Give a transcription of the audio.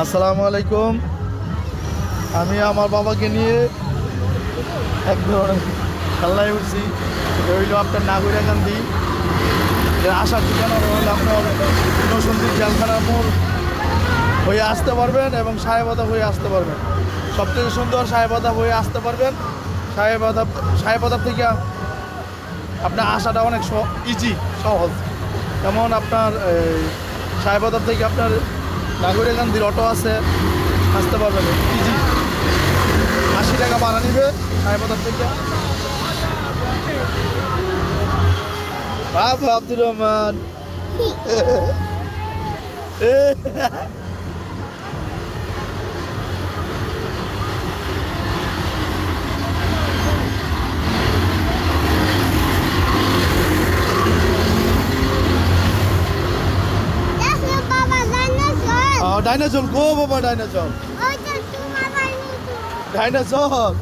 আসসালামু আলাইকুম। আমি আমার বাবাকে নিয়ে এক ধরনের খেলনায় উঠছি। এটা হইল আপনার নাগরিকান্দি আসার ঠিকানা হলো আপনার নসন্দীপ জেলখানার মোড় হয়ে আসতে পারবেন এবং সাহেবাদা হয়ে আসতে পারবেন। সবথেকে সুন্দর সাহেবাদা হয়ে আসতে পারবেন। সাহেবাদা থেকে আপনার আসাটা অনেক ইজি, সহজ। যেমন আপনার সাহেবাদা থেকে আপনার নাগরিকান্দির অটো আছে, আসতে পারবেন ইজি। 80 টাকা ভাড়া নিবে সাহেবাজার থেকে। বাবু আব্দুর রহমান ডাইনোসর গো বাবা, ডাইনোসর ডাইনোসর